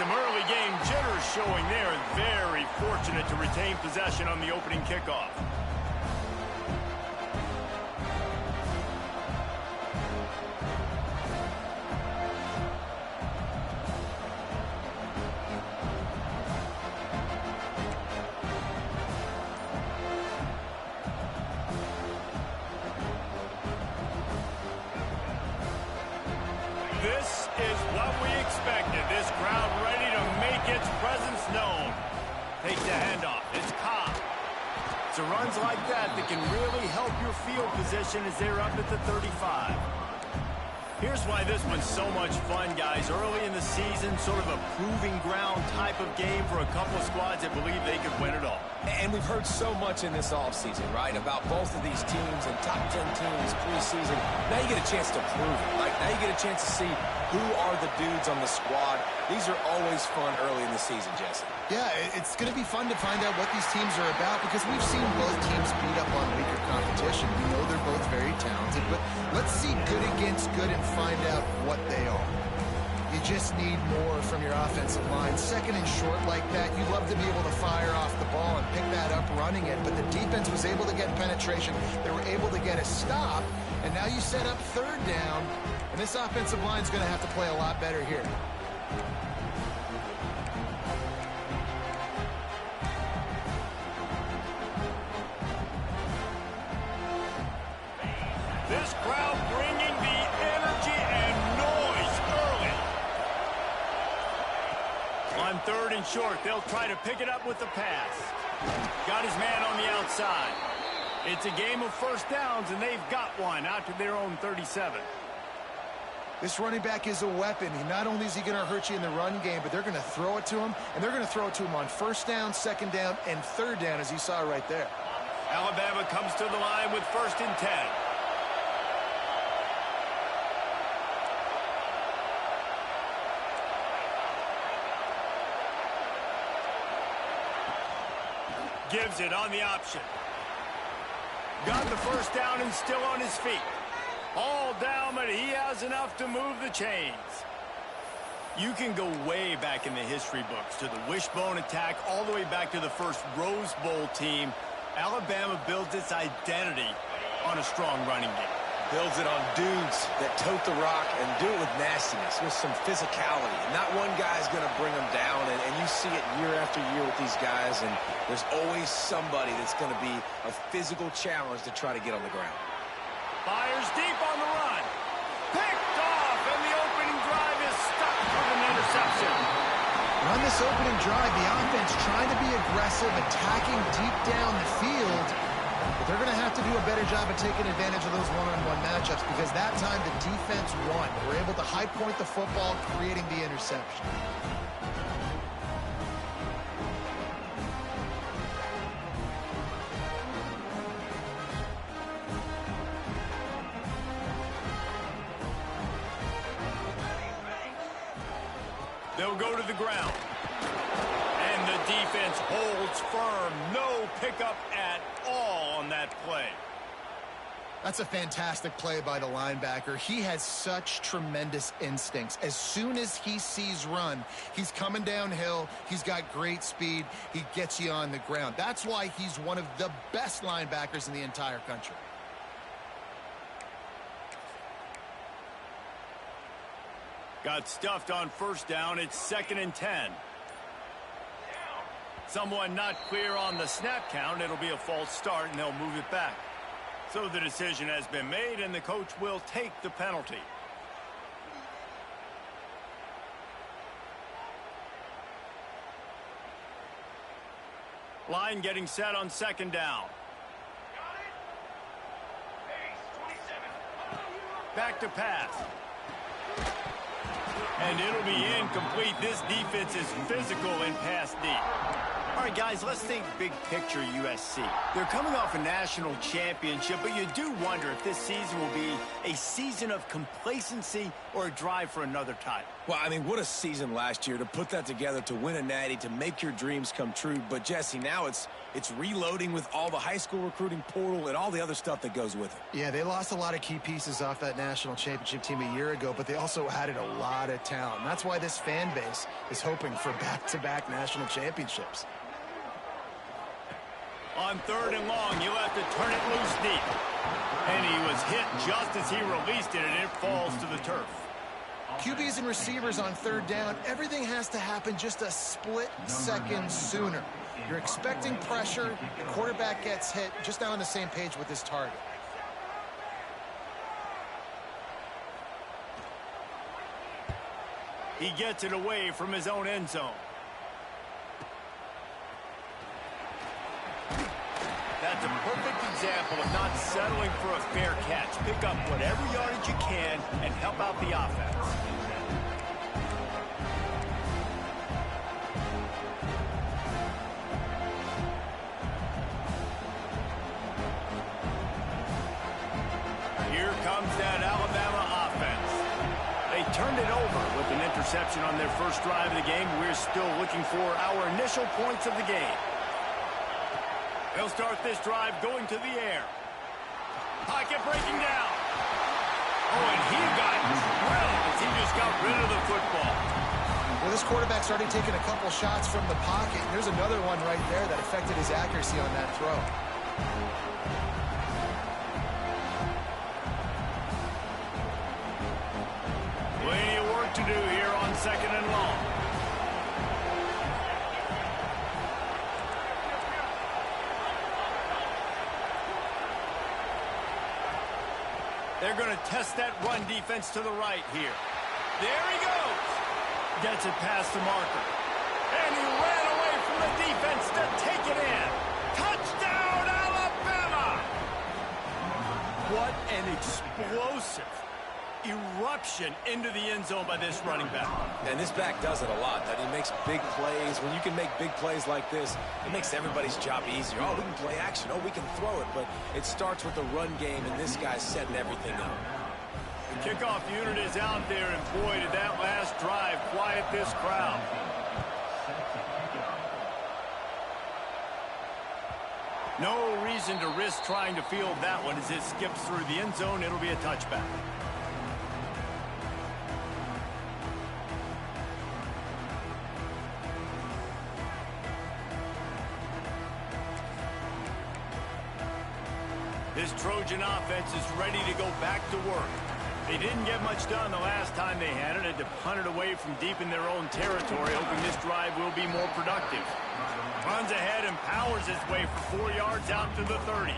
some early game jitters showing there. Very fortunate to retain possession on the opening kickoff. This is what we expected. This crowd ready to make its presence known. Takes the handoff. It's Cobb. So runs like that can really help your field position as they're up at the 35. Here's why this one's so much fun, guys. Early in the season, sort of a proving ground type of game for a couple of squads that believe they could win it all. And we've heard so much in this offseason, right, about both of these teams and top 10 teams preseason. Now you get a chance to prove it. Like, now you get a chance to see who are the dudes on the squad. These are always fun early in the season, Jesse. Yeah, it's going to be fun to find out what these teams are about because we've seen both teams beat up on weaker competition. We know they're both very talented, but let's see good against good and find out what they are. You just need more from your offensive line. Second and short like that, you'd love to be able to fire off the ball and pick that up running it, but the defense was able to get penetration. They were able to get a stop, and now you set up third down, and this offensive line is going to have to play a lot better here. This crowd bringing the energy and noise early. On third and short, they'll try to pick it up with the pass. Got his man on the outside. It's a game of first downs, and they've got one out to their own 37. This running back is a weapon. Not only is he going to hurt you in the run game, but they're going to throw it to him, and they're going to throw it to him on first down, second down, and third down, as you saw right there. Alabama comes to the line with 1st and 10. Gives it on the option. Got the first down and still on his feet. All down, but he has enough to move the chains. You can go way back in the history books to the wishbone attack, all the way back to the first Rose Bowl team. Alabama builds its identity on a strong running game. Builds it on dudes that tote the rock and do it with nastiness, with some physicality. Not one guy's going to bring them down, and you see it year after year with these guys, and there's always somebody that's going to be a physical challenge to try to get on the ground. Fires deep on the run. Picked off, and the opening drive is stuck with an interception. On this opening drive, the offense trying to be aggressive, attacking deep down the field, but they're going to have to do a better job of taking advantage of those one-on-one matchups because that time the defense won. They were able to high point the football, creating the interception. They'll go to the ground. And the defense holds firm. No pickup at all on that play. That's a fantastic play by the linebacker. He has such tremendous instincts. As soon as he sees run, he's coming downhill. He's got great speed. He gets you on the ground. That's why he's one of the best linebackers in the entire country. Got stuffed on first down. It's 2nd and 10. Someone not clear on the snap count. It'll be a false start, and they'll move it back. So the decision has been made, and the coach will take the penalty. Line getting set on 2nd down. Back to pass. And it'll be incomplete. This defense is physical and pass deep. All right, guys, let's think big picture USC. They're coming off a national championship, but you do wonder if this season will be a season of complacency or a drive for another title. Well, I mean, what a season last year to put that together, to win a natty, to make your dreams come true. But, Jesse, now it's reloading with all the high school recruiting portal and all the other stuff that goes with it. Yeah, they lost a lot of key pieces off that national championship team a year ago, but they also added a lot of talent. And that's why this fan base is hoping for back-to-back national championships. On 3rd and long, you'll have to turn it loose deep. And he was hit just as he released it, and it falls to the turf. QBs and receivers on 3rd down, everything has to happen just a split second sooner. You're expecting pressure, the quarterback gets hit, just now on the same page with his target. He gets it away from his own end zone. That's a perfect example of not settling for a fair catch. Pick up whatever yardage you can and help out the offense. Here comes that Alabama offense. They turned it over with an interception on their first drive of the game. We're still looking for our initial points of the game. They'll start this drive going to the air. Pocket breaking down. Oh, and he got drilled as he just got rid of the football. Well, this quarterback's already taken a couple shots from the pocket. There's another one right there that affected his accuracy on that throw. Plenty of work to do here on 2nd and long. They're going to test that run defense to the right here. There he goes. Gets it past the marker. And he ran away from the defense to take it in. Touchdown, Alabama! What an explosive eruption into the end zone by this running back. And this back does it a lot. That he makes big plays. When you can make big plays like this, it makes everybody's job easier. Oh, we can play action. Oh, we can throw it. But it starts with the run game, and this guy's setting everything up. The kickoff unit is out there, and boy, did that last drive quiet this crowd. No reason to risk trying to field that one as it skips through the end zone. It'll be a touchback. This Trojan offense is ready to go back to work. They didn't get much done the last time they had it. Had to punt it away from deep in their own territory, hoping this drive will be more productive. Runs ahead and powers his way for 4 yards out to the 30.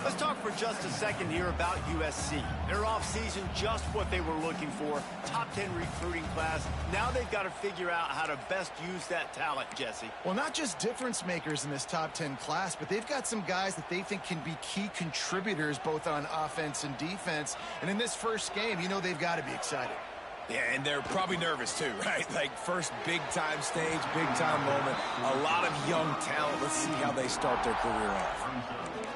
Let's talk for just a second here about USC. Their offseason, just what they were looking for. Top 10 recruiting class. Now they've got to figure out how to best use that talent, Jesse. Well, not just difference makers in this top 10 class, but they've got some guys that they think can be key contributors both on offense and defense. And in this first game, you know they've got to be excited. Yeah, and they're probably nervous too, right? Like first big-time stage, big-time moment. A lot of young talent. Let's see how they start their career off.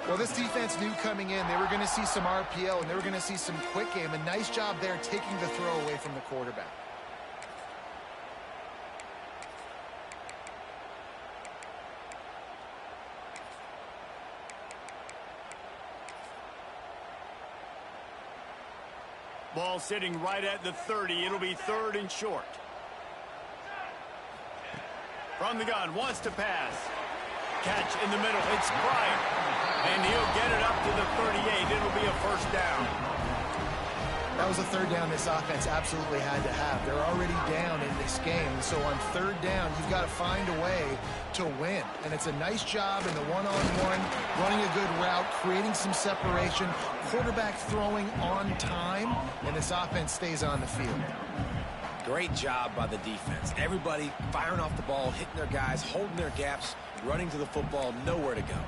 Well, this defense knew coming in they were going to see some RPO and they were going to see some quick game. A nice job there taking the throw away from the quarterback. Ball sitting right at the 30. It'll be 3rd and short. From the gun, wants to pass. Catch in the middle. It's Pryor. And he'll get it up to the 38. It'll be a first down. That was a 3rd down this offense absolutely had to have. They're already down in this game. So on 3rd down, you've got to find a way to win. And it's a nice job in the one-on-one, running a good route, creating some separation, quarterback throwing on time, and this offense stays on the field. Great job by the defense. Everybody firing off the ball, hitting their guys, holding their gaps, running to the football, nowhere to go.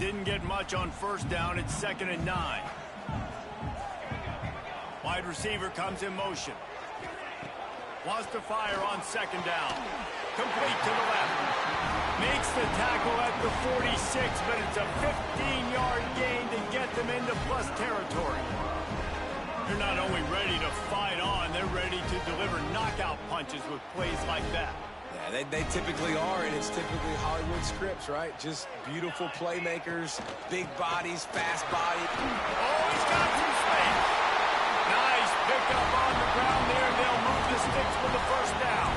didn't get much on first down. It's 2nd and 9. Wide receiver comes in motion. Wants to fire on 2nd down. Complete to the left. Makes the tackle at the 46, but it's a 15-yard gain to get them into plus territory. They're not only ready to fight on, they're ready to deliver knockout punches with plays like that. Yeah, they typically are, and it's typically Hollywood scripts, right? Just beautiful playmakers, big bodies, fast body. Oh, he's got some space. Nice pickup on the ground there. They'll move the sticks for the first down.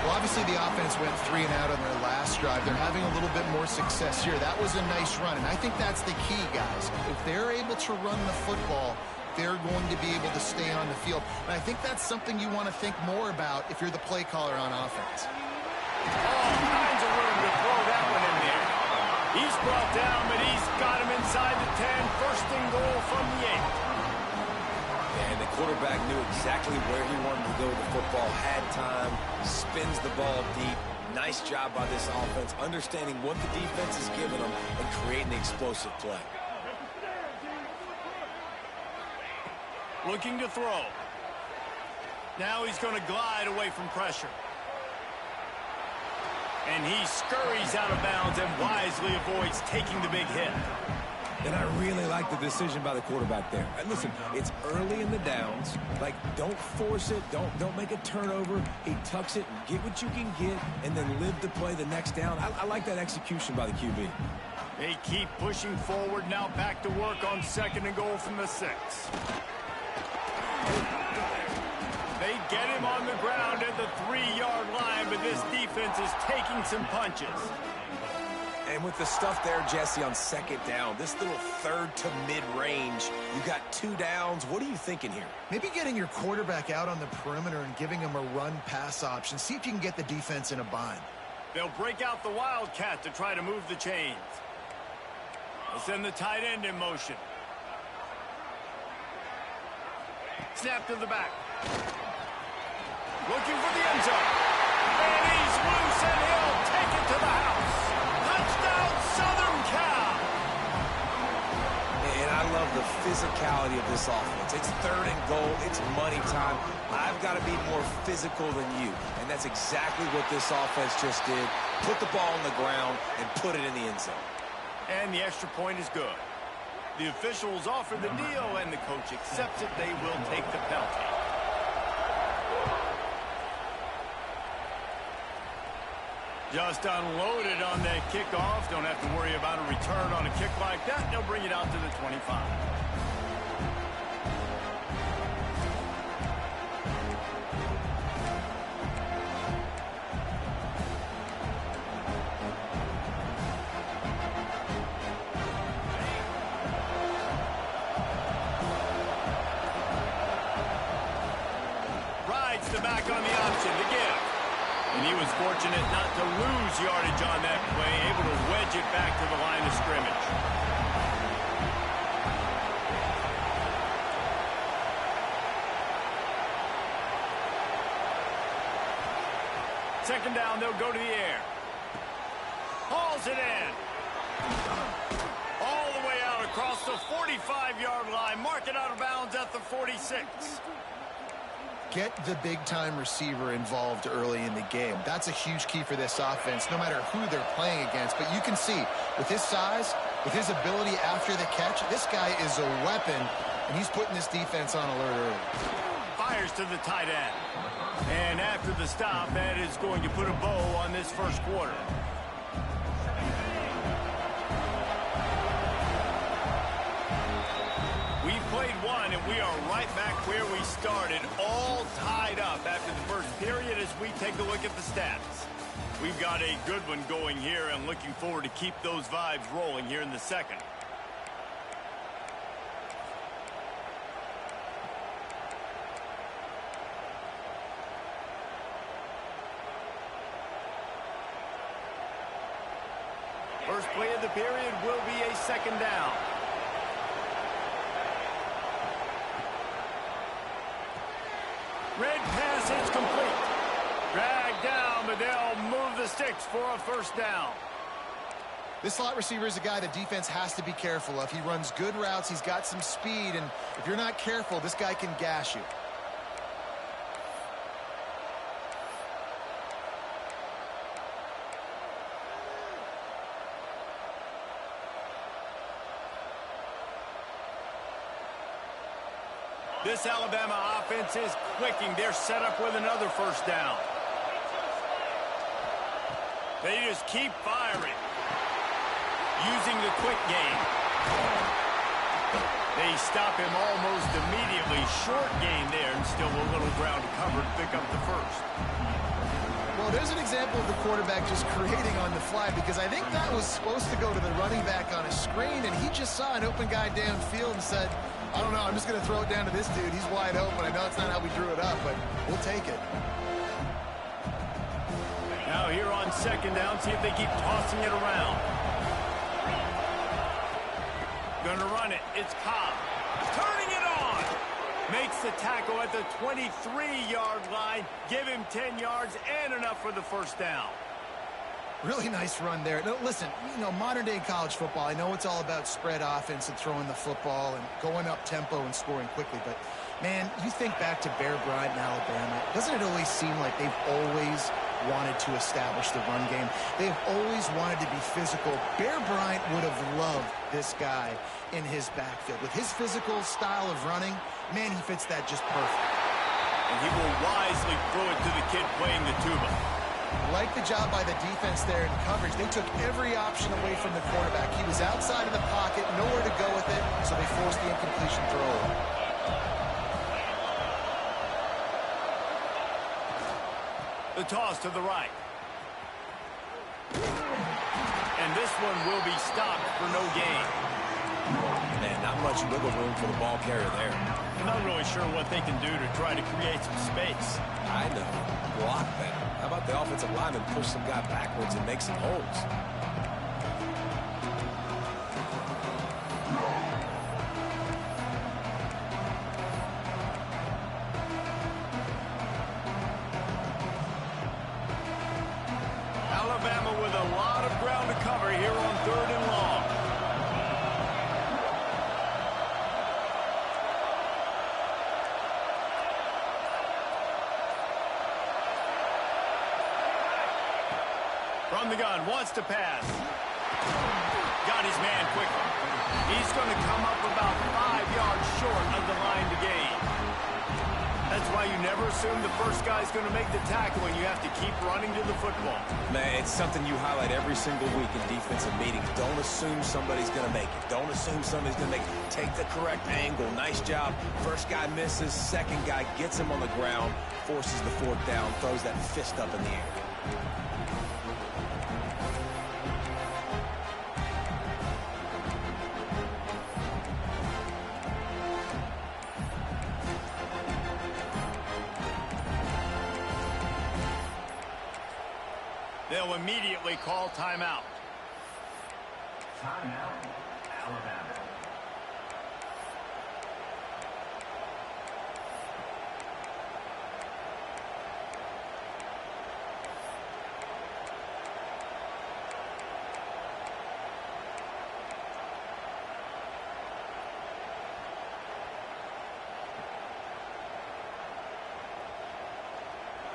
Well, obviously the offense went 3 and out on their last drive. They're having a little bit more success here. That was a nice run, and I think that's the key, guys. If they're able to run the football, they're going to be able to stay on the field. And I think that's something you want to think more about if you're the play caller on offense. All kinds of room to throw that one in there. He's brought down, but he's got him inside the 10. First and goal from the 8. And the quarterback knew exactly where he wanted to go with the football, had time, spins the ball deep. Nice job by this offense, understanding what the defense is giving them and creating the explosive play. Looking to throw. Now he's going to glide away from pressure. And he scurries out of bounds and wisely avoids taking the big hit. And I really like the decision by the quarterback there. And listen, it's early in the downs. Like, don't force it. Don't make a turnover. He tucks it and get what you can get and then live to play the next down. I like that execution by the QB. They keep pushing forward. Now back to work on 2nd and goal from the 6. They get him on the ground at the 3-yard line, but this defense is taking some punches. And with the stuff there, Jesse, on 2nd down, this little 3rd to mid-range, you got 2 downs. What are you thinking here? Maybe getting your quarterback out on the perimeter and giving him a run-pass option. See if you can get the defense in a bind. They'll break out the Wildcat to try to move the chains. They'll send the tight end in motion. Snap to the back. Looking for the end zone. And he's loose, and he'll take it to the house. Touchdown, Southern Cal. And I love the physicality of this offense. It's 3rd and goal. It's money time. I've got to be more physical than you. And that's exactly what this offense just did. Put the ball on the ground and put it in the end zone. And the extra point is good. The officials offer the deal, and the coach accepts it. They will take the penalty. Just unloaded on that kickoff. Don't have to worry about a return on a kick like that. They'll bring it out to the 25. Rides the back on the option to give. And he was fortunate not to lose yardage on that play, able to wedge it back to the line of scrimmage. Second down, they'll go to the air. Hauls it in. All the way out across the 45-yard line. Mark it out of bounds at the 46. Get the big-time receiver involved early in the game. That's a huge key for this offense, no matter who they're playing against. But you can see, with his size, with his ability after the catch, this guy is a weapon, and he's putting this defense on alert early. Fires to the tight end. And after the stop, that is going to put a bow on this first quarter. We've played one, and we are right back where we started, all tied up after the first period as we take a look at the stats. We've got a good one going here, and looking forward to keep those vibes rolling here in the second. First play of the period will be a second down. Red pass is complete. Dragged down, but they'll move the sticks for a first down. This slot receiver is a guy the defense has to be careful of. He runs good routes. He's got some speed, and if you're not careful, this guy can gash you. This Alabama offense is clicking. They're set up with another first down. They just keep firing. Using the quick game. They stop him almost immediately. Short gain there, and still a little ground to cover to pick up the first. Well, there's an example of the quarterback just creating on the fly, because I think that was supposed to go to the running back on a screen, and he just saw an open guy downfield and said, I don't know, I'm just going to throw it down to this dude. He's wide open. I know it's not how we drew it up, but we'll take it. Now here on second down, see if they keep tossing it around. Gonna run it. It's Cobb. Turning it on. Makes the tackle at the 23-yard line. Give him 10 yards and enough for the first down. Really nice run there. No, listen, you know, modern-day college football, I know it's all about spread offense and throwing the football and going up tempo and scoring quickly, but, man, you think back to Bear Bryant in Alabama, doesn't it always seem like they've always wanted to establish the run game? They've always wanted to be physical. Bear Bryant would have loved this guy in his backfield. With his physical style of running, man, he fits that just perfect. And he will wisely throw it to the kid playing the tuba. Like the job by the defense there in coverage. They took every option away from the quarterback. He was outside of the pocket, nowhere to go with it, so they forced the incompletion throw. The toss to the right. And this one will be stopped for no gain. Man, not much wiggle room for the ball carrier there. I'm not really sure what they can do to try to create some space. I know. Block that. How about the offensive lineman push some guy backwards and make some holes? Alabama with a lot of ground to cover here on 3rd and long. From the gun, wants to pass. Got his man quickly. He's going to come up about 5 yards short of the line to gain. That's why you never assume the first guy's going to make the tackle, and you have to keep running to the football. Man, it's something you highlight every single week in defensive meetings. Don't assume somebody's going to make it. Don't assume somebody's going to make it. Take the correct angle. Nice job. First guy misses. Second guy gets him on the ground, forces the fourth down, throws that fist up in the air. They'll immediately call timeout. Timeout, Alabama.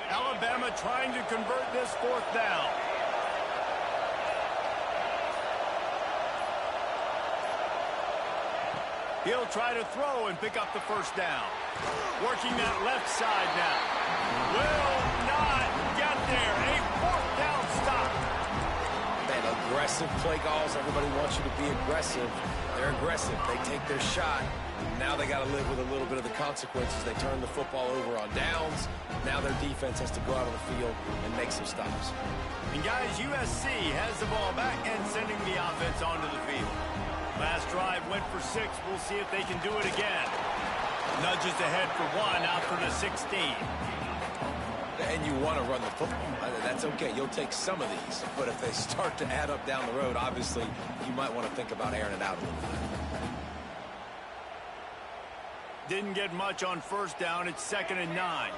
Alabama trying to convert this 4th down. He'll try to throw and pick up the first down. Working that left side now. Will not get there. A 4th down stop. Man, aggressive play calls. Everybody wants you to be aggressive. They're aggressive. They take their shot. Now they got to live with a little bit of the consequences. They turn the football over on downs. Now their defense has to go out on the field and make some stops. And guys, USC has the ball back and sending the offense onto the field. Last drive went for 6. We'll see if they can do it again. Nudges ahead for 1, out for the 16. And you want to run the football. That's okay. You'll take some of these. But if they start to add up down the road, obviously, you might want to think about airing it out a little bit. Didn't get much on first down. It's 2nd and 9.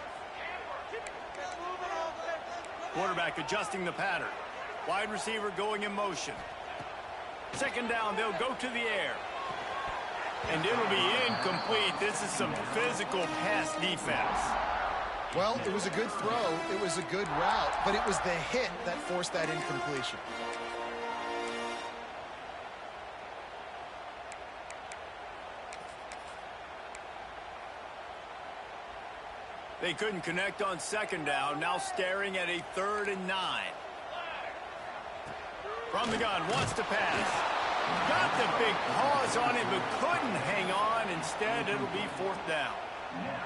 Quarterback adjusting the pattern. Wide receiver going in motion. Second down, they'll go to the air. And it'll be incomplete. This is some physical pass defense. Well, it was a good throw. It was a good route, but it was the hit that forced that incompletion. They couldn't connect on second down. Now staring at a 3rd and 9. From the gun, wants to pass. Got the big pause on it, but couldn't hang on. Instead, it'll be 4th down.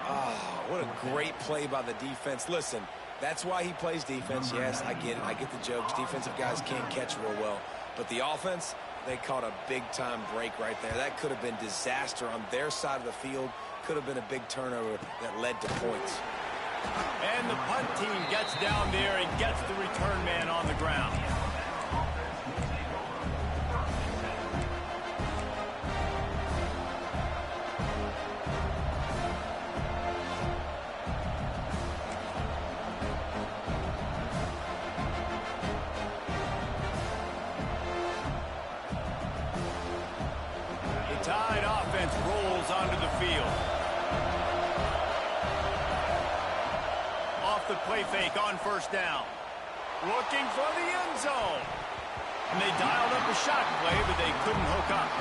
Oh, what a great play by the defense. Listen, that's why he plays defense. Yes, I get it. I get the jokes. Defensive guys can't catch real well. But the offense, they caught a big-time break right there. That could have been disaster on their side of the field. Could have been a big turnover that led to points. And the punt team gets down there and gets the return man on the ground. The Tide offense rolls onto the field. Off the play fake on 1st down. Looking for the end zone. And they dialed up a shot play, but they couldn't hook up.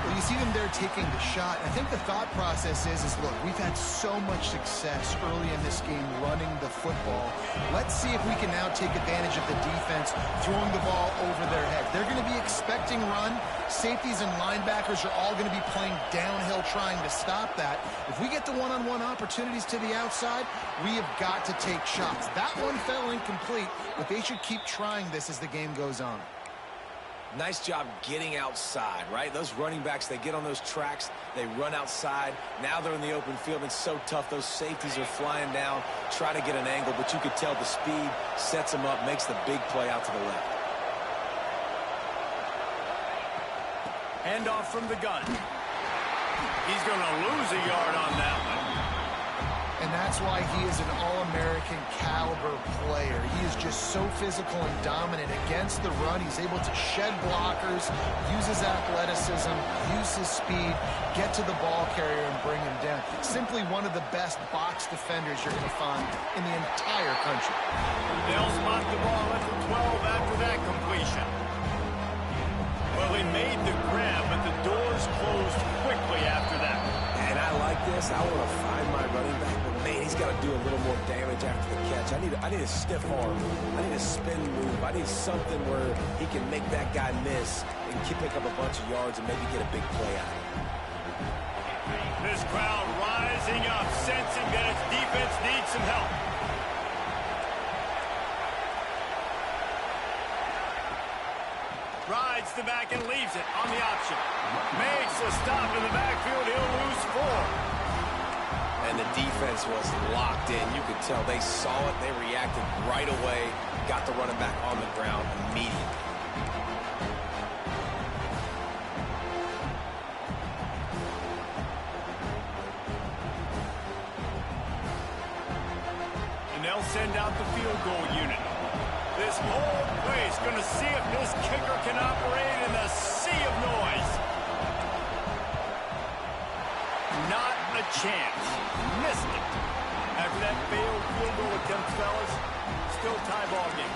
Well, you see them there taking the shot. I think the thought process is look, we've had so much success early in this game running the football. Let's see if we can now take advantage of the defense throwing the ball over their head. They're going to be expecting run. Safeties and linebackers are all going to be playing downhill trying to stop that. If we get the one-on-one opportunities to the outside, we have got to take shots. That one fell incomplete, but they should keep trying this as the game goes on. Nice job getting outside, right? Those running backs, they get on those tracks, they run outside. Now they're in the open field. It's so tough. Those safeties are flying down, try to get an angle, but you could tell the speed sets them up, makes the big play out to the left. Handoff from the gun. He's going to lose a yard on that one. And that's why he is an All-American caliber player. He is just so physical and dominant against the run. He's able to shed blockers, use his athleticism, use his speed, get to the ball carrier and bring him down. Simply one of the best box defenders you're going to find in the entire country. They'll spot the ball at the 12 after that completion. Well, he made the grab, but the doors closed quickly after that. And I like this. I want to find my running back, but man, he's got to do a little more damage after the catch. I need a stiff arm. I need a spin move. I need something where he can make that guy miss and pick up a bunch of yards and maybe get a big play out of it. This crowd rising up, sensing that its defense needs some help. Rides the back and leaves it on the option. Makes a stop in the backfield. He'll lose 4. And the defense was locked in. You could tell they saw it. They reacted right away. Got the running back on the ground immediately. And they'll send out the field goal unit. This whole place going to see if this kicker can operate in the sea of noise. Not a chance. Missed it. After that failed field goal attempt, fellas, still tie ball game.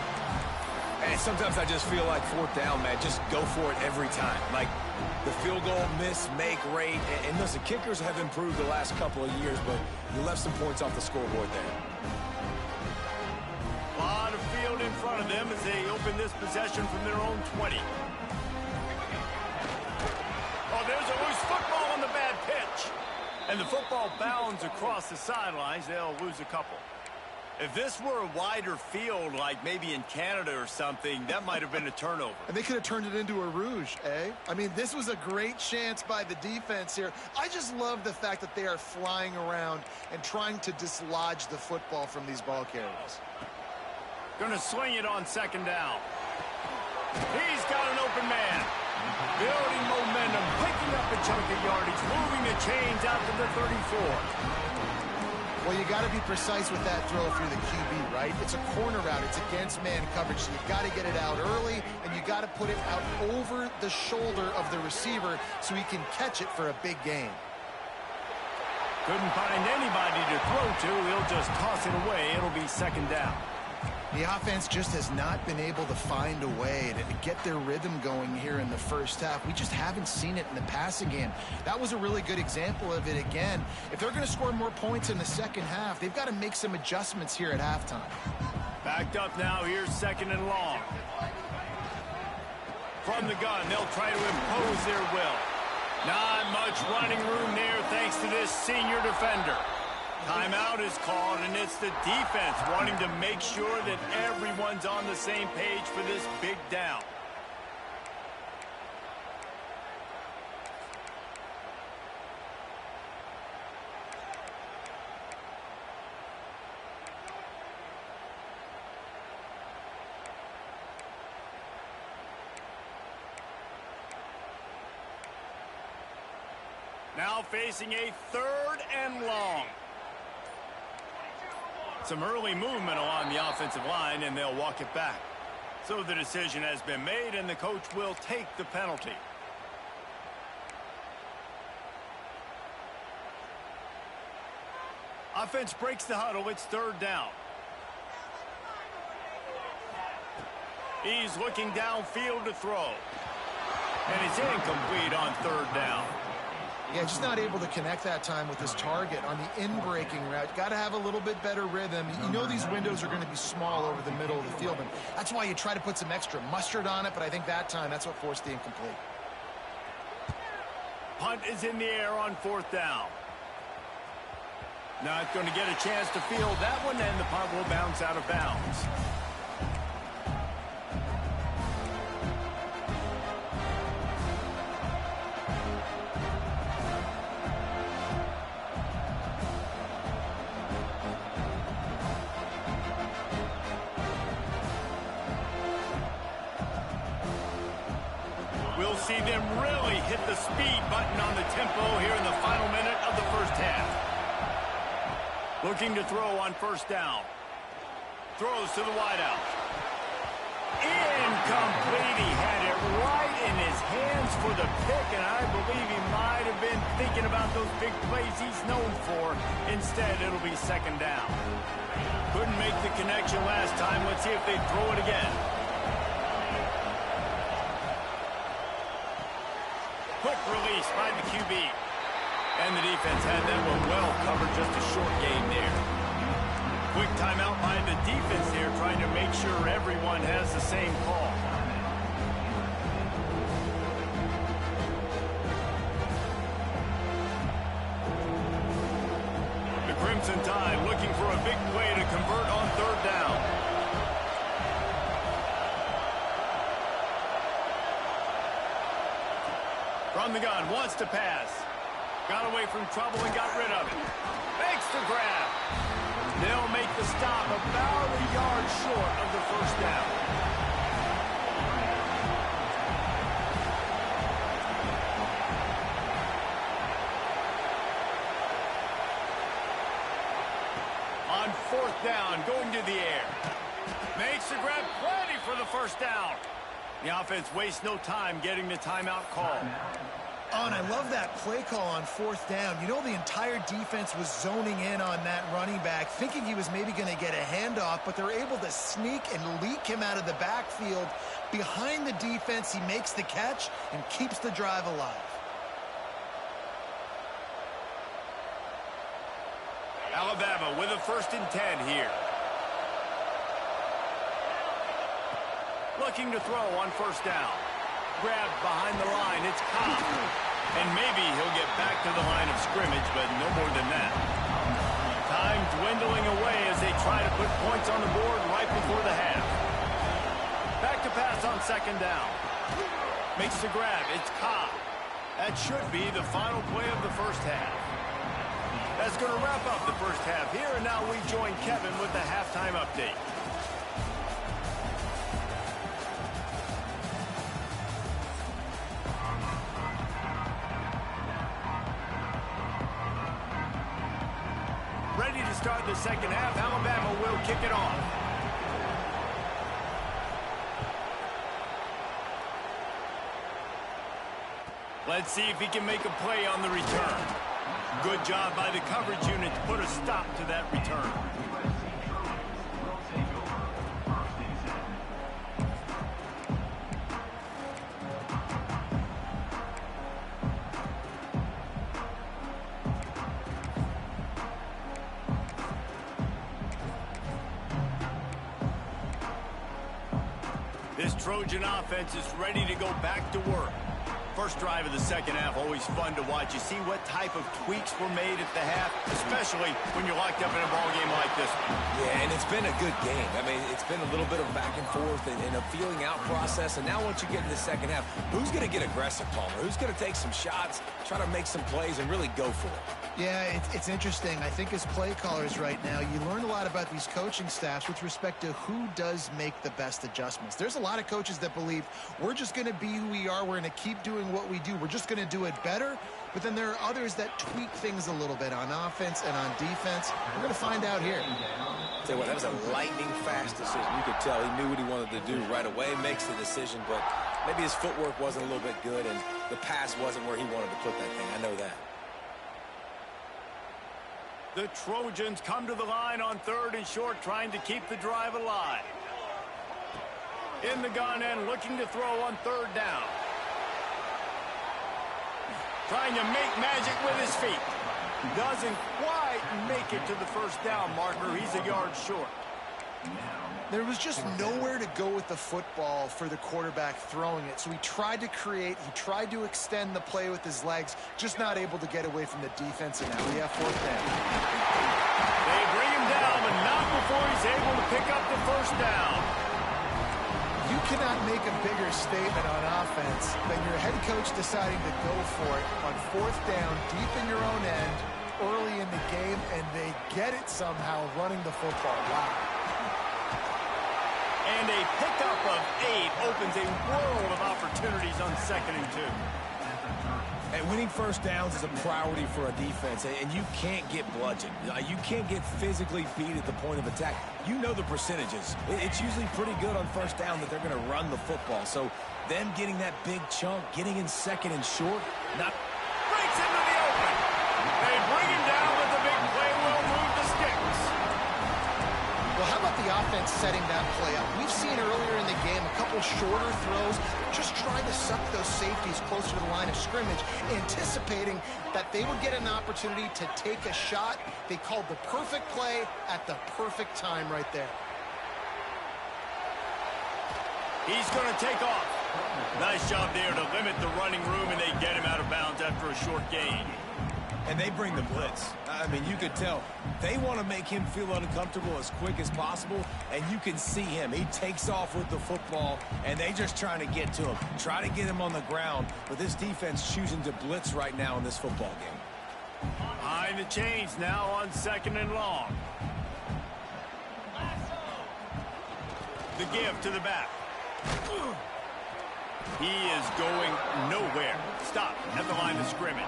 And sometimes I just feel like 4th down, man. Just go for it every time. Like the field goal, miss, make, rate. And listen, kickers have improved the last couple of years, but you left some points off the scoreboard there. A lot of field in front of them as they open this possession from their own 20. Oh, there's a loose football on the bad pitch. And the football bounds across the sidelines. They'll lose a couple. If this were a wider field, like maybe in Canada or something, that might have been a turnover. And they could have turned it into a rouge, eh? I mean, this was a great chance by the defense here. I just love the fact that they are flying around and trying to dislodge the football from these ball carriers. Going to swing it on second down. He's got an open man. Building momentum, picking up a chunk of yardage, moving the chains out to the 34. Well, you got to be precise with that throw if you're the QB, right? It's a corner route. It's against man coverage, so you got to get it out early, and you got to put it out over the shoulder of the receiver so he can catch it for a big gain. Couldn't find anybody to throw to. He'll just toss it away. It'll be second down. The offense just has not been able to find a way to get their rhythm going here in the first half. We just haven't seen it in the passing game. That was a really good example of it again. If they're going to score more points in the second half, they've got to make some adjustments here at halftime. Backed up now. Here's second and long. From the gun, they'll try to impose their will. Not much running room there thanks to this senior defender. Timeout is called, and it's the defense wanting to make sure that everyone's on the same page for this big down. Now facing a third and long. Some early movement along the offensive line, and they'll walk it back. So the decision has been made, and the coach will take the penalty. Offense breaks the huddle. It's third down. He's looking downfield to throw. And it's incomplete on third down. Yeah, just not able to connect that time with his target on the in-breaking route. Got to have a little bit better rhythm. You know these windows are going to be small over the middle of the field, and that's why you try to put some extra mustard on it, but I think that time that's what forced the incomplete. Punt is in the air on fourth down. Not going to get a chance to field that one, and the punt will bounce out of bounds. We'll see them really hit the speed button on the tempo here in the final minute of the first half. Looking to throw on first down. Throws to the wideout. Incomplete. He had it right in his hands for the pick, and I believe he might have been thinking about those big plays he's known for. Instead, it'll be second down. Couldn't make the connection last time. Let's see if they throw it again. Quick release by the QB. And the defense had that one well covered, just a short gain there. Quick timeout by the defense here, trying to make sure everyone has the same call. The Crimson Tide looking for a big play to convert on third down. From the gun, wants to pass. Got away from trouble and got rid of it. Makes the grab. They'll make the stop about a yard short of the first down. On fourth down, going to the air. Makes the grab, ready for the first down. The offense wastes no time getting the timeout call. Oh, and I love that play call on fourth down. You know, the entire defense was zoning in on that running back, thinking he was maybe going to get a handoff, but they're able to sneak and leak him out of the backfield. Behind the defense, he makes the catch and keeps the drive alive. Alabama with a 1st and 10 here. Looking to throw on first down. Grabbed behind the line. It's Cobb. And maybe he'll get back to the line of scrimmage, but no more than that. Time dwindling away as they try to put points on the board right before the half. Back to pass on second down. Makes the grab. It's Cobb. That should be the final play of the first half. That's going to wrap up the first half here, and now we join Kevin with the halftime update. the second half. Alabama will kick it off. Let's see if he can make a play on the return. Good job by the coverage unit to put a stop to that return. This Trojan offense is ready to go back to work. First drive of the second half, always fun to watch. You see what type of tweaks were made at the half, especially when you're locked up in a ball game like this one. Yeah, and it's been a good game. I mean, it's been a little bit of back and forth and a feeling out process. And now once you get in the second half, who's going to get aggressive, Palmer? Who's going to take some shots, try to make some plays, and really go for it? Yeah, it's interesting. I think as play callers right now, you learn a lot about these coaching staffs with respect to who does make the best adjustments. There's a lot of coaches that believe we're just going to be who we are. We're going to keep doing what we do. We're just going to do it better. But then there are others that tweak things a little bit on offense and on defense. We're going to find out here. Tell you what, that was a lightning-fast decision. You could tell he knew what he wanted to do right away, makes the decision, but maybe his footwork wasn't a little bit good, and the pass wasn't where he wanted to put that thing. I know that. The Trojans come to the line on 3rd and short, trying to keep the drive alive. In the gun and looking to throw on 3rd down. Trying to make magic with his feet. Doesn't quite make it to the first down marker. He's a yard short. There was just nowhere to go with the football for the quarterback throwing it. So he tried to create, he tried to extend the play with his legs, just not able to get away from the defense, and now we have 4th down. They bring him down, but not before he's able to pick up the first down. You cannot make a bigger statement on offense than your head coach deciding to go for it on 4th down, deep in your own end, early in the game, and they get it somehow running the football. Wow. And a pickup of 8 opens a world of opportunities on 2nd and 2. And winning first downs is a priority for a defense, and you can't get bludgeoned. You can't get physically beat at the point of attack. You know the percentages. It's usually pretty good on first down that they're going to run the football. So them getting that big chunk, getting in 2nd and short, not... Breaks into the open. They bring him down with the big play. Will move the sticks. Well, how about the offense setting that play up? We've seen earlier in the game a couple shorter throws, just trying to suck those safeties closer to the line of scrimmage, anticipating that they would get an opportunity to take a shot. They called the perfect play at the perfect time right there. He's going to take off. Nice job there to limit the running room, and they get him out of bounds after a short gain. And they bring the blitz. I mean, you could tell they want to make him feel uncomfortable as quick as possible, and you can see him. He takes off with the football, and they just trying to get to him, try to get him on the ground. But this defense choosing to blitz right now in this football game. Behind the chains now on 2nd and long. The give to the back. He is going nowhere. Stop at the line of scrimmage.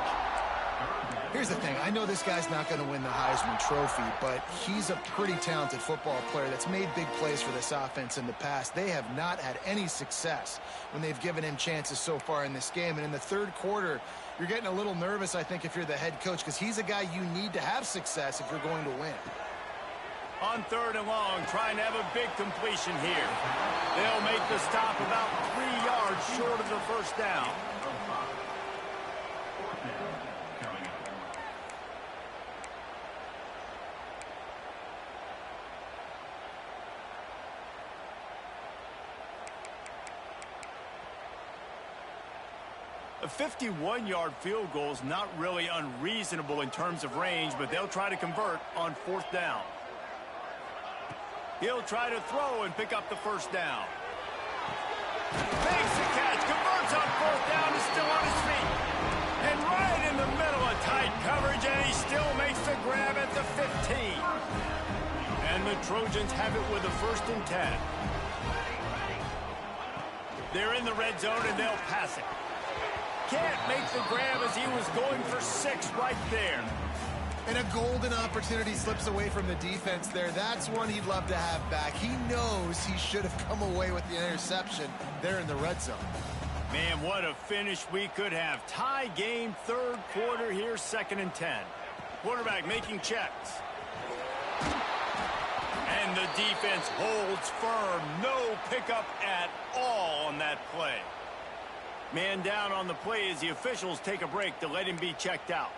Here's the thing. I know this guy's not going to win the Heisman Trophy, but he's a pretty talented football player that's made big plays for this offense in the past. They have not had any success when they've given him chances so far in this game. And in the 3rd quarter, you're getting a little nervous, I think, if you're the head coach, because he's a guy you need to have success if you're going to win. On 3rd and long, trying to have a big completion here. They'll make the stop about 3 yards short of the first down. A 51-yard field goal is not really unreasonable in terms of range, but they'll try to convert on 4th down. He'll try to throw and pick up the first down. Makes the catch, converts on 4th down, is still on his feet. And right in the middle of tight coverage, and he still makes the grab at the 15. And the Trojans have it with a 1st and 10. They're in the red zone, and they'll pass it. Can't make the grab as he was going for 6 right there. And a golden opportunity slips away from the defense there. That's one he'd love to have back. He knows he should have come away with the interception there in the red zone. Man, what a finish we could have. Tie game, third quarter here, 2nd and 10. Quarterback making checks. And the defense holds firm. No pickup at all on that play. Man down on the play as the officials take a break to let him be checked out.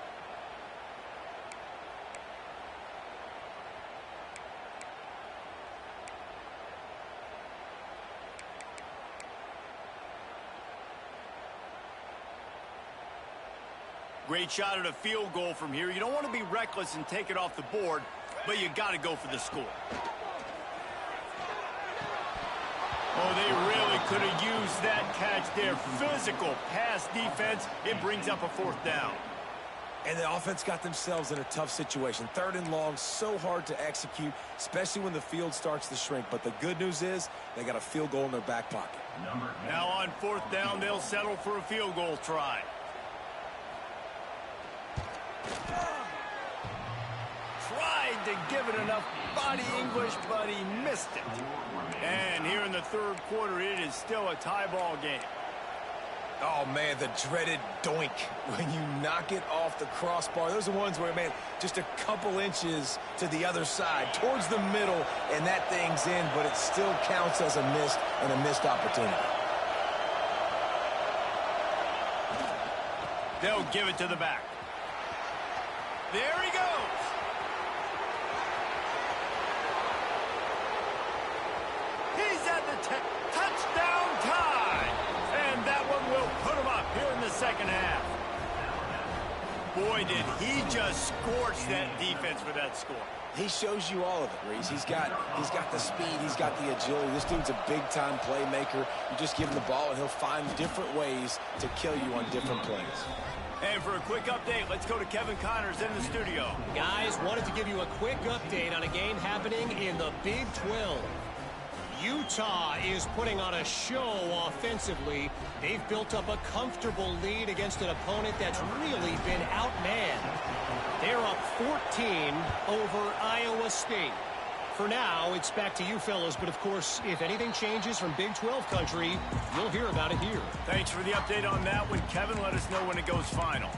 Great shot at a field goal from here. You don't want to be reckless and take it off the board, but you got to go for the score. Oh, they really could have used that catch there. Physical pass defense. It brings up a 4th down. And the offense got themselves in a tough situation. 3rd and long, so hard to execute, especially when the field starts to shrink. But the good news is they got a field goal in their back pocket. Now on 4th down, they'll settle for a field goal try. Tried to give it enough body English, but he missed it. And here in the 3rd quarter, it is still a tie ball game. Oh, man, the dreaded doink when you knock it off the crossbar. Those are ones where, man, just a couple inches to the other side, towards the middle, and that thing's in, but it still counts as a missed opportunity. They'll give it to the back. There he goes. He's at the touchdown tie. And that one will put him up here in the 2nd half. Boy, did he just scorch that defense for that score. He shows you all of it, Reese. He's got the speed. He's got the agility. This dude's a big-time playmaker. You just give him the ball, and he'll find different ways to kill you on different plays. And for a quick update, let's go to Kevin Connors in the studio. Guys, wanted to give you a quick update on a game happening in the Big 12. Utah is putting on a show offensively. They've built up a comfortable lead against an opponent that's really been outmanned. They're up 14 over Iowa State. For now, it's back to you fellas, but of course, if anything changes from Big 12 country, you'll hear about it here. Thanks for the update on that one, Kevin. Let us know when it goes final.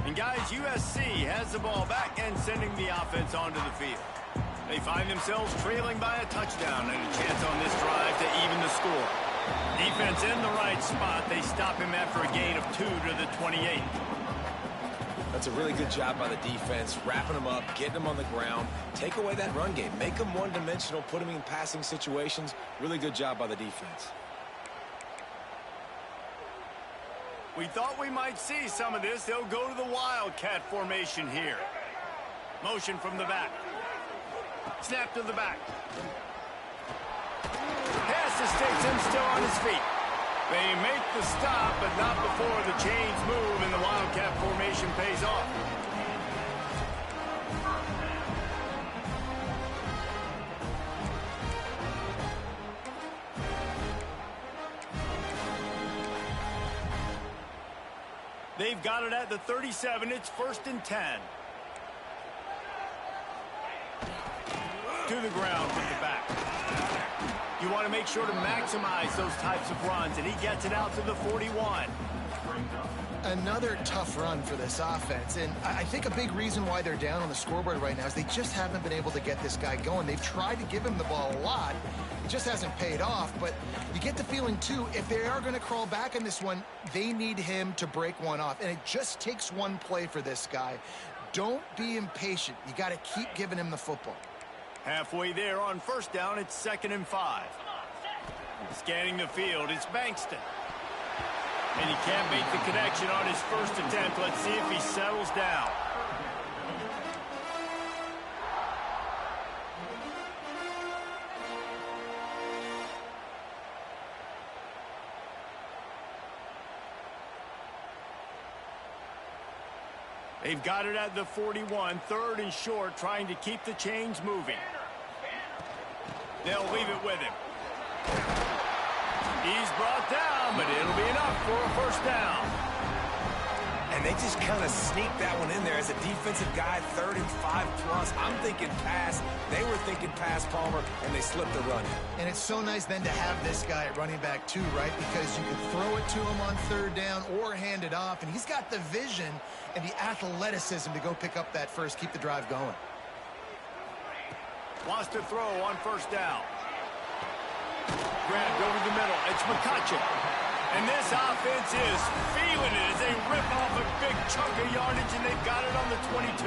And guys, USC has the ball back and sending the offense onto the field. They find themselves trailing by a touchdown and a chance on this drive to even the score. Defense in the right spot. They stop him after a gain of 2 to the 28. That's a really good job by the defense, wrapping them up, getting them on the ground. Take away that run game. Make them one-dimensional, put them in passing situations. Really good job by the defense. We thought we might see some of this. They'll go to the Wildcat formation here. Motion from the back. Snap to the back. Pass escapes him, still on his feet. They make the stop, but not before the chains move and the Wildcat formation pays off. They've got it at the 37. It's 1st and 10. To the ground with the back. You want to make sure to maximize those types of runs, and he gets it out to the 41. Another tough run for this offense, and I think a big reason why they're down on the scoreboard right now is they just haven't been able to get this guy going. They've tried to give him the ball a lot. It just hasn't paid off, but you get the feeling, too, if they are going to crawl back in this one, they need him to break one off, and it just takes one play for this guy. Don't be impatient. You got to keep giving him the football. Halfway there on 1st down, it's 2nd and 5. Scanning the field, it's Bankston. And he can't make the connection on his first attempt. Let's see if he settles down. They've got it at the 41, 3rd and short, trying to keep the chains moving. They'll leave it with him. He's brought down, but it'll be enough for a first down. And they just kind of sneaked that one in there as a defensive guy, 3rd and 5+. I'm thinking pass. They were thinking pass, Palmer, and they slipped the run. And it's so nice then to have this guy at running back too, right? Because you can throw it to him on 3rd down or hand it off, and he's got the vision and the athleticism to go pick up that first, keep the drive going. Wants to throw on first down. Grabbed over the middle. It's McCutcheon. And this offense is feeling it as they rip off a big chunk of yardage, and they've got it on the 22.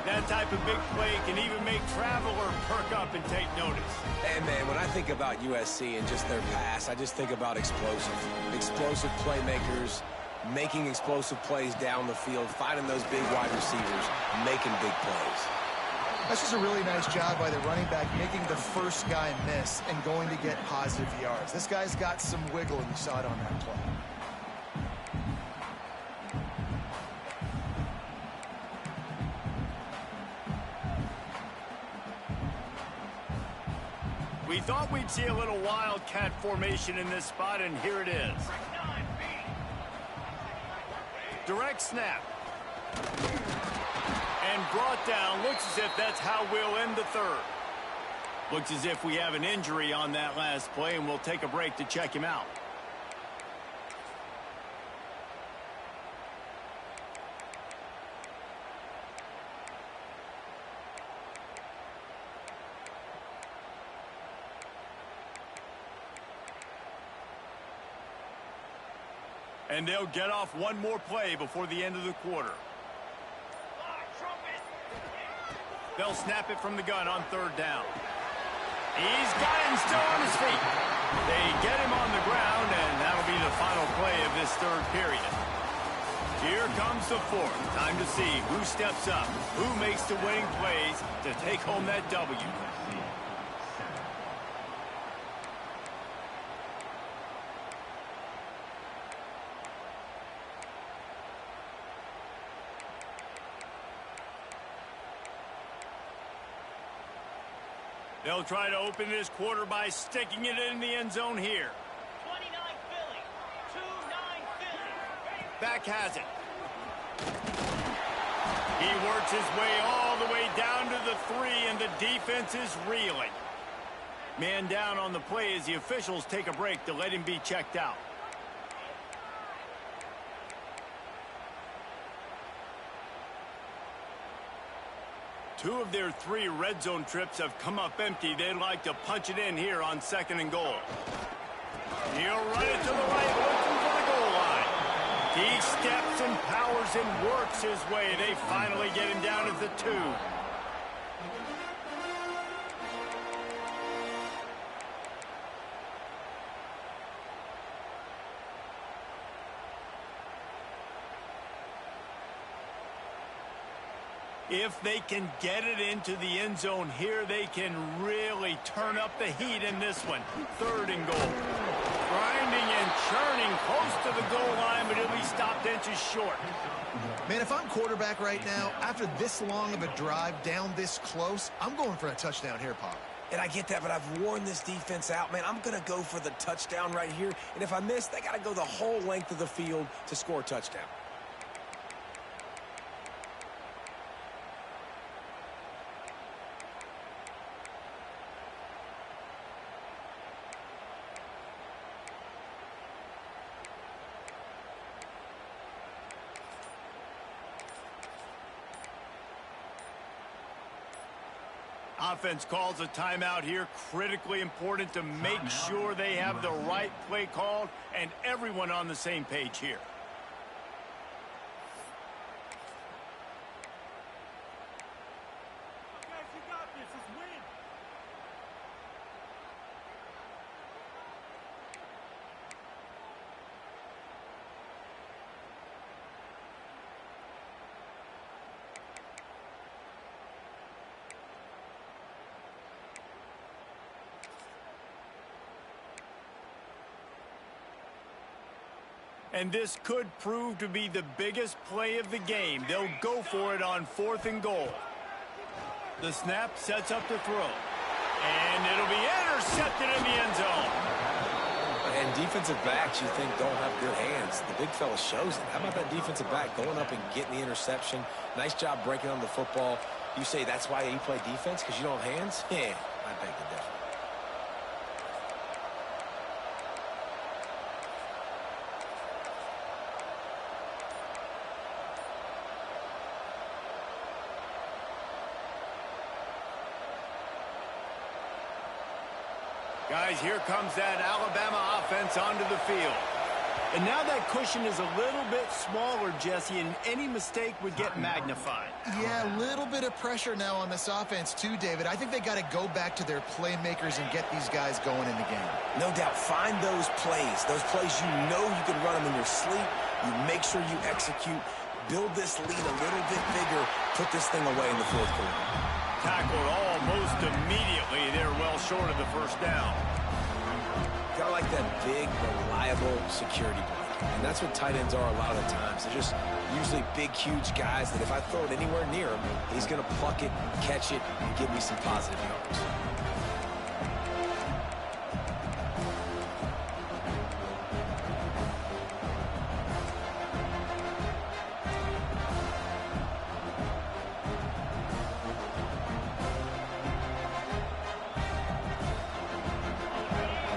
That type of big play can even make Traveler perk up and take notice. And, man, when I think about USC and just their pass, I just think about explosive. Explosive playmakers, making explosive plays down the field, finding those big wide receivers, making big plays. That's just a really nice job by the running back, making the first guy miss and going to get positive yards. This guy's got some wiggle, and you saw it on that play. We thought we'd see a little wildcat formation in this spot, and here it is. Direct snap. And brought down. Looks as if that's how we'll end the 3rd. Looks as if we have an injury on that last play, and we'll take a break to check him out. And they'll get off one more play before the end of the quarter. They'll snap it from the gun on 3rd down. He's got him still on his feet. They get him on the ground, and that'll be the final play of this 3rd period. Here comes the 4th. Time to see who steps up, who makes the winning plays to take home that W. They'll try to open this quarter by sticking it in the end zone here. 29 Philly. 2-9 Philly. Back has it. He works his way all the way down to the 3, and the defense is reeling. Man down on the play as the officials take a break to let him be checked out. Two of their 3 red zone trips have come up empty. They'd like to punch it in here on 2nd and goal. He'll run it to the right, looking for the goal line. He steps and powers and works his way. They finally get him down at the 2. If they can get it into the end zone here, they can really turn up the heat in this one. 3rd and goal. Grinding and churning close to the goal line, but he'll be stopped inches short. Man, if I'm quarterback right now, after this long of a drive down this close, I'm going for a touchdown here, Pop. And I get that, but I've worn this defense out, man. I'm going to go for the touchdown right here. And if I miss, they got to go the whole length of the field to score a touchdown. Offense calls a timeout here. Critically important to make sure they have the right play called and everyone on the same page here. And this could prove to be the biggest play of the game. They'll go for it on 4th and goal. The snap sets up the throw. And it'll be intercepted in the end zone. And defensive backs you think don't have good hands. The big fella shows it. How about that defensive back going up and getting the interception? Nice job breaking on the football. You say that's why you play defense, because you don't have hands? Yeah, I beg to differ. Guys, here comes that Alabama offense onto the field. And now that cushion is a little bit smaller, Jesse, and any mistake would get magnified. Yeah, a little bit of pressure now on this offense too, David. I think they got to go back to their playmakers and get these guys going in the game. No doubt. Find those plays you know you can run them in your sleep. You make sure you execute. Build this lead a little bit bigger. Put this thing away in the fourth quarter. Tackled almost immediately. They're well short of the first down. Kind of like that big, reliable security blanket. And that's what tight ends are a lot of the times. They're just usually big, huge guys that if I throw it anywhere near him, he's going to pluck it, catch it, and give me some positive yards.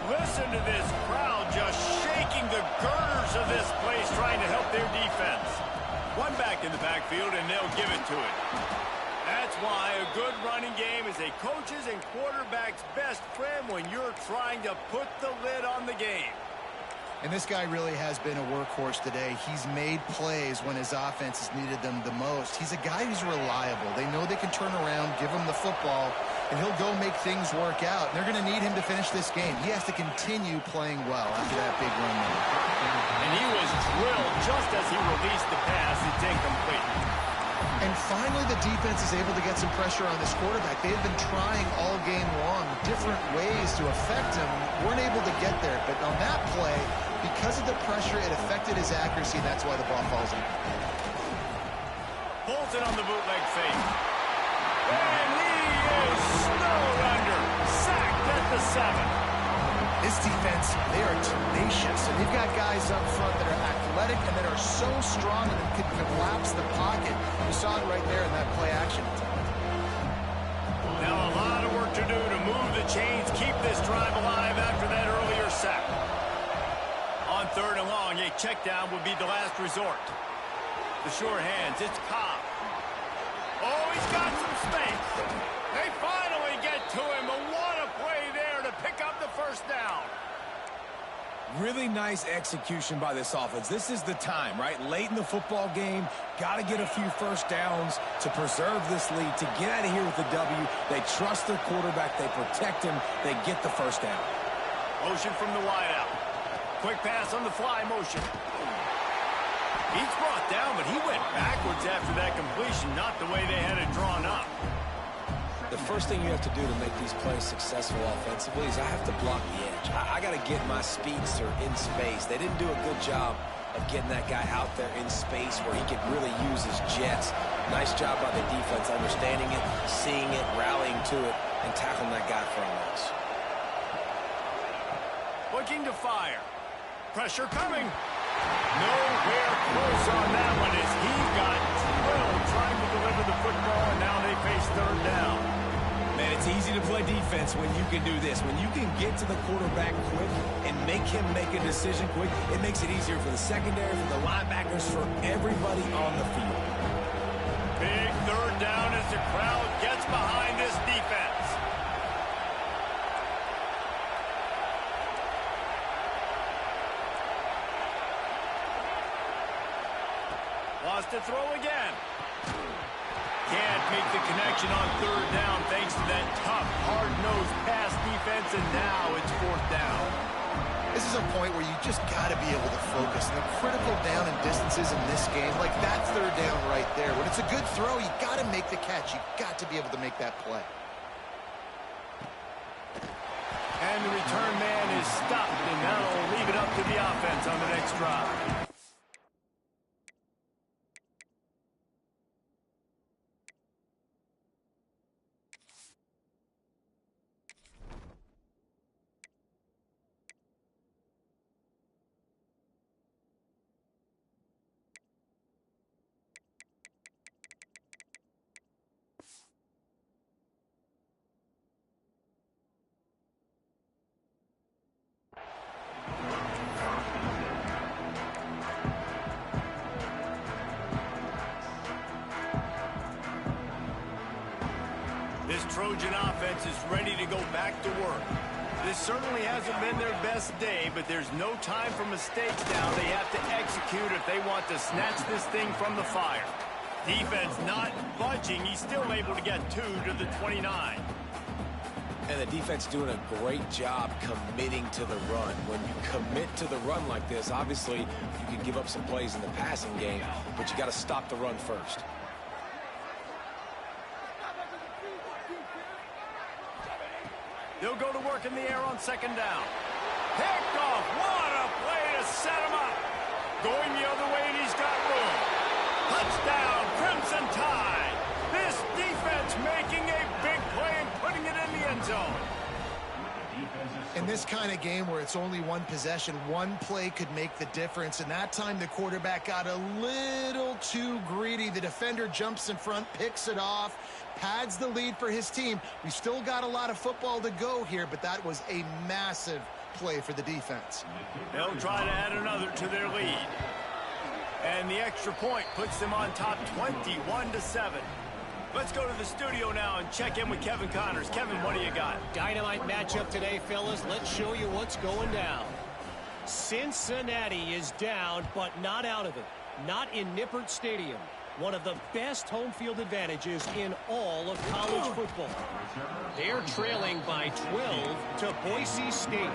Listen to this crowd just shaking the girders of this place trying to help their defense. One back in the backfield, and they'll give it to it. That's why a good running game is a coach's and quarterback's best friend when you're trying to put the lid on the game. And this guy really has been a workhorse today. He's made plays when his offense has needed them the most. He's a guy who's reliable. They know they can turn around, give him the football, and he'll go make things work out. And they're going to need him to finish this game. He has to continue playing well after that big run there. And he was drilled just as he released the pass. It's incomplete. And finally, the defense is able to get some pressure on this quarterback. They have been trying all game long different ways to affect him. Weren't able to get there. But on that play, because of the pressure, it affected his accuracy. That's why the ball falls in. Bolton on the bootleg fake. And he is snowed under. Sacked at the 7. This defense, they are tenacious, and they've got guys up front that are athletic and that are so strong and can collapse the pocket. You saw it right there in that play action attempt. Now a lot of work to do to move the chains, keep this drive alive after that earlier sack. On 3rd and long, a check down would be the last resort. The sure hands, it's Cobb. Oh, he's got some space. They finally get to him, but what a play there to pick up the first down. Really nice execution by this offense. This is the time, right? Late in the football game, got to get a few first downs to preserve this lead, to get out of here with the W. They trust their quarterback. They protect him. They get the first down. Motion from the wideout. Quick pass on the fly motion. He's brought down, but he went backwards after that completion, not the way they had it drawn up. The first thing you have to do to make these plays successful offensively is I have to block the edge. I got to get my speedster in space. They didn't do a good job of getting that guy out there in space where he could really use his jets. Nice job by the defense, understanding it, seeing it, rallying to it, and tackling that guy for a loss. Looking to fire. Pressure coming. Nowhere close on that one as he got drilled trying to deliver the football, and now they face 3rd down. Man, it's easy to play defense when you can do this. When you can get to the quarterback quick and make him make a decision quick, it makes it easier for the secondary, for the linebackers, for everybody on the field. Big 3rd down as the crowd gets behind this defense. Wants to throw again. Can't make the connection on 3rd down thanks to that tough, hard-nosed pass defense, and now it's 4th down. This is a point where you just got to be able to focus. And the critical down and distances in this game, like that 3rd down right there. When it's a good throw, you got to make the catch. You got to be able to make that play. And the return man is stopped, and that'll leave it up to the offense on the next drive. This Trojan offense is ready to go back to work. This certainly hasn't been their best day, but there's no time for mistakes now. They have to execute if they want to snatch this thing from the fire. Defense not budging. He's still able to get 2 to the 29. And the defense doing a great job committing to the run. When you commit to the run like this, obviously you can give up some plays in the passing game, but you got to stop the run first. They'll go to work in the air on second down. Picked off. What a play to set him up. Going the other way, and he's got room. Touchdown, Crimson Tide. This defense making a big play and putting it in the end zone. In this kind of game where it's only one possession, one play could make the difference. And that time the quarterback got a little too greedy. The defender jumps in front, picks it off, pads the lead for his team. We still got a lot of football to go here, but that was a massive play for the defense. They'll try to add another to their lead. And the extra point puts them on top 21-7. Let's go to the studio now and check in with Kevin Connors. Kevin, what do you got? Dynamite matchup today, fellas. Let's show you what's going down. Cincinnati is down, but not out of it. Not in Nippert Stadium. One of the best home field advantages in all of college football. They're trailing by 12 to Boise State.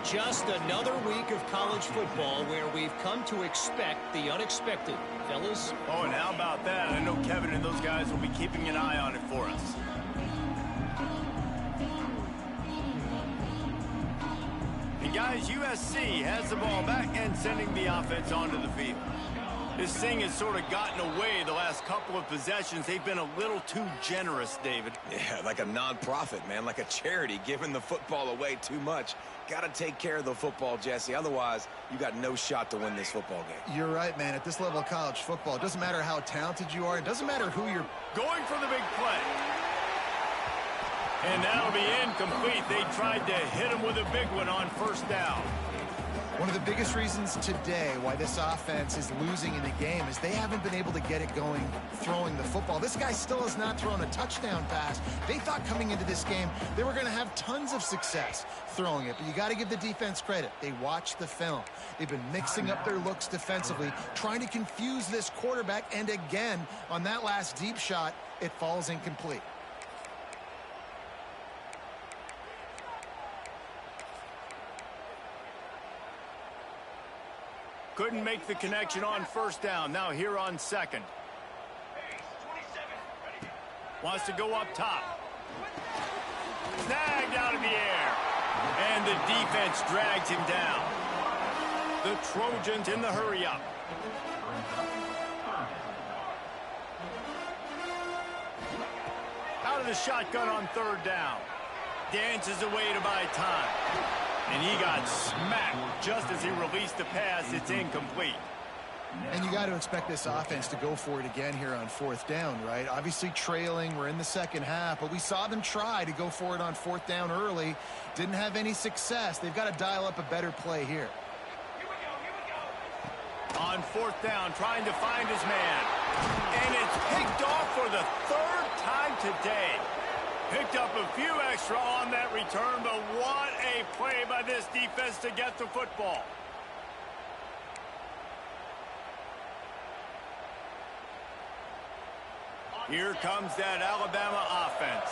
Just another week of college football where we've come to expect the unexpected. Fellas? Oh, and how about that? I know Kevin and those guys will be keeping an eye on it for us. And guys, USC has the ball back and sending the offense onto the field. This thing has sort of gotten away the last couple of possessions. They've been a little too generous, David. Yeah, like a non-profit, man, like a charity, giving the football away too much. Got to take care of the football, Jesse. Otherwise, you got no shot to win this football game. You're right, man. At this level of college football, it doesn't matter how talented you are. It doesn't matter who you're going for the big play. And that'll be incomplete. They tried to hit him with a big one on first down. One of the biggest reasons today why this offense is losing in the game is they haven't been able to get it going throwing the football. This guy still has not thrown a touchdown pass. They thought coming into this game they were going to have tons of success throwing it, but you got to give the defense credit. They watched the film. They've been mixing up their looks defensively, trying to confuse this quarterback, and again, on that last deep shot, it falls incomplete. Couldn't make the connection on first down. Now here on second. Wants to go up top. Snagged out of the air. And the defense drags him down. The Trojans in the hurry up. Out of the shotgun on third down. Dances away to buy time. And he got smacked just as he released the pass. It's incomplete. And you got to expect this offense to go for it again here on fourth down, right? Obviously trailing, we're in the second half, but we saw them try to go for it on fourth down early. Didn't have any success. They've got to dial up a better play here. On fourth down, trying to find his man. And it's picked off for the third time today. Picked up a few extra on that return, but what a play by this defense to get the football. Here comes that Alabama offense.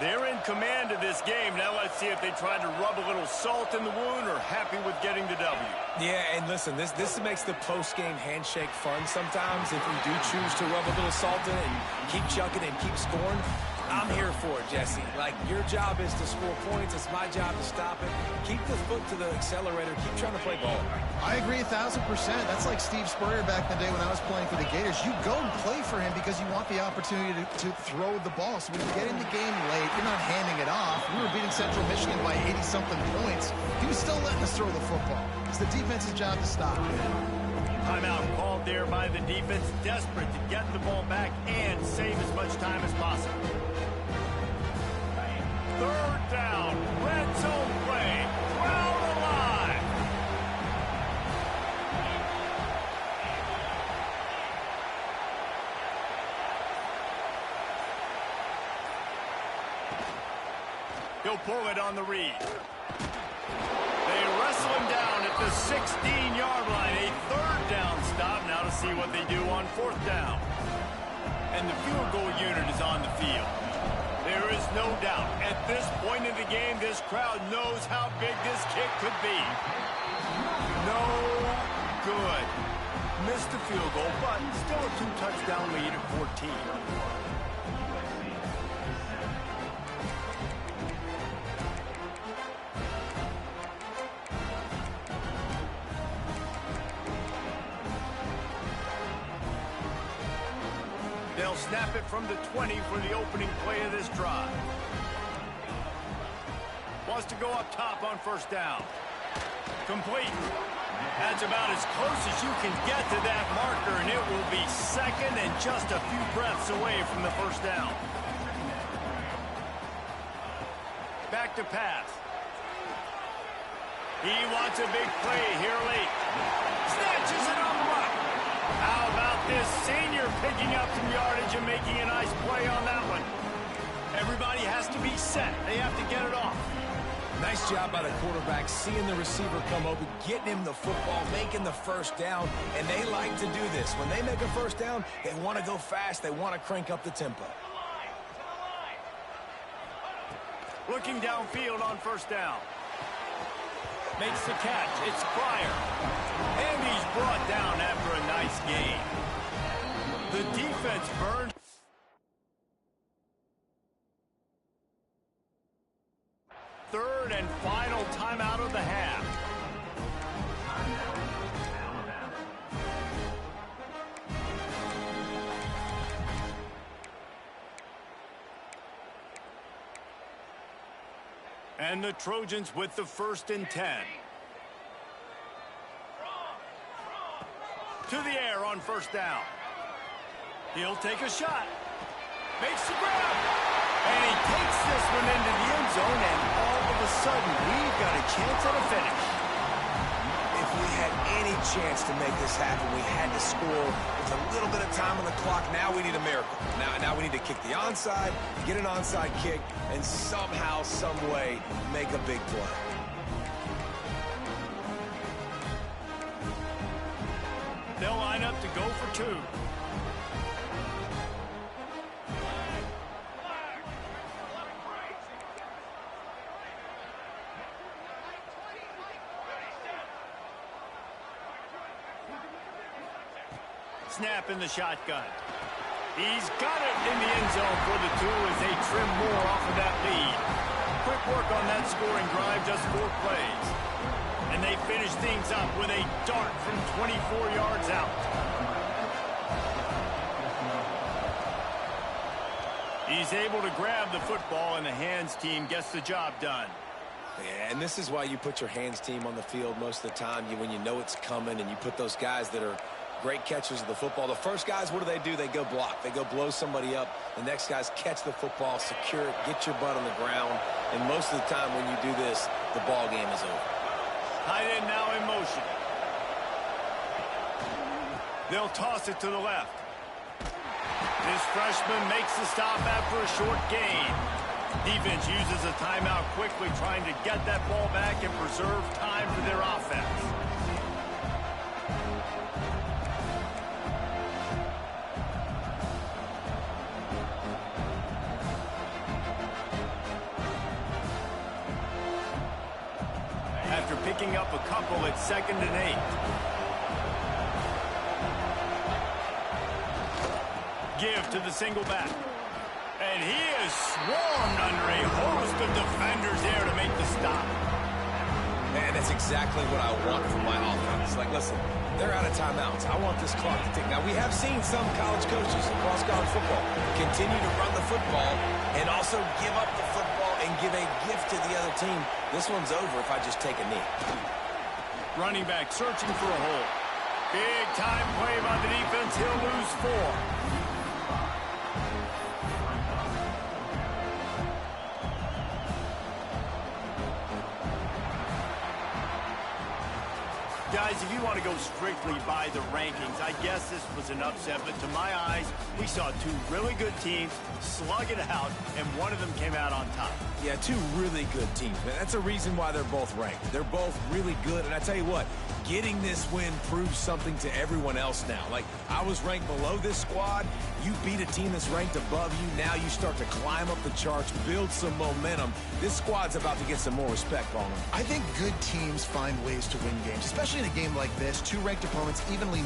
They're in command of this game. Now let's see if they try to rub a little salt in the wound or happy with getting the W. Yeah, and listen, this makes the post-game handshake fun sometimes. If we do choose to rub a little salt in it and keep chucking and keep scoring, I'm here for it, Jesse. Like, your job is to score points. It's my job to stop it. Keep the foot to the accelerator. Keep trying to play ball. I agree 1,000%. That's like Steve Spurrier back in the day when I was playing for the Gators. You go and play for him because you want the opportunity to throw the ball. So when you get in the game late, you're not handing it off. We were beating Central Michigan by 80-something points. He was still letting us throw the football. It's the defense's job to stop. Timeout called there by the defense, desperate to get the ball back and save as much time as possible. Third down, red zone play, crowd alive. He'll pull it on the read. They wrestle him down at the 16-yard line. A third down stop. Now to see what they do on fourth down. And the field goal unit is on the field. There is no doubt. At this point in the game, this crowd knows how big this kick could be. No good. Missed the field goal, but still a 2-touchdown lead at 14. They'll snap it from the 20 for the opening play of this drive. Wants to go up top on first down. Complete. That's about as close as you can get to that marker, and it will be second and just a few breaths away from the first down. Back to pass. He wants a big play here late. Snatches it on the right. How about this senior picking up some yardage and making a nice play on that one? Everybody has to be set. They have to get it off. Nice job by the quarterback, seeing the receiver come over, getting him the football, making the first down, and they like to do this. When they make a first down, they want to go fast. They want to crank up the tempo. Looking downfield on first down. Makes the catch. It's Pryor. And he's brought down after a nice gain. The defense burned. Third and final timeout of the half. And the Trojans with the 1st and 10. To the air on first down. He'll take a shot. Makes the grab. And he takes this one into the end zone, and all of a sudden, we've got a chance at a finish. If we had any chance to make this happen, we had to score with a little bit of time on the clock. Now we need a miracle. Now we need to kick the onside, get an onside kick, and somehow, some way, make a big play. They'll line up to go for two. Snap in the shotgun. He's got it in the end zone for the two as they trim more off of that lead. Quick work on that scoring drive, just 4 plays. And they finish things up with a dart from 24 yards out. He's able to grab the football, and the hands team gets the job done. Yeah, and this is why you put your hands team on the field most of the time. When you know it's coming, and you put those guys that are great catchers of the football. The first guys, what do? They go block. They go blow somebody up. The next guys catch the football, secure it, get your butt on the ground. And most of the time when you do this, the ball game is over. Tight end now in motion. They'll toss it to the left. This freshman makes the stop after a short gain. Defense uses a timeout quickly, trying to get that ball back and preserve time for their offense. After picking up a couple at 2nd and 8. Give to the single back. And he is swarmed under a host of defenders there to make the stop. Man, that's exactly what I want from my offense. Like, listen, they're out of timeouts. I want this clock to tick. Now, we have seen some college coaches across college football continue to run the football and also give up the football and give a gift to the other team. This one's over if I just take a knee. Running back searching for a hole. Big time play by the defense. He'll lose 4. Guys, if you want to go strictly by the rankings, I guess this was an upset, but to my eyes, we saw two really good teams slug it out, and one of them came out on top. Yeah, two really good teams, man. That's a reason why they're both ranked. They're both really good, and I tell you what, getting this win proves something to everyone else now. Like, I was ranked below this squad. You beat a team that's ranked above you. Now you start to climb up the charts, build some momentum. This squad's about to get some more respect on them. I think good teams find ways to win games, especially in a game like this. Two ranked opponents evenly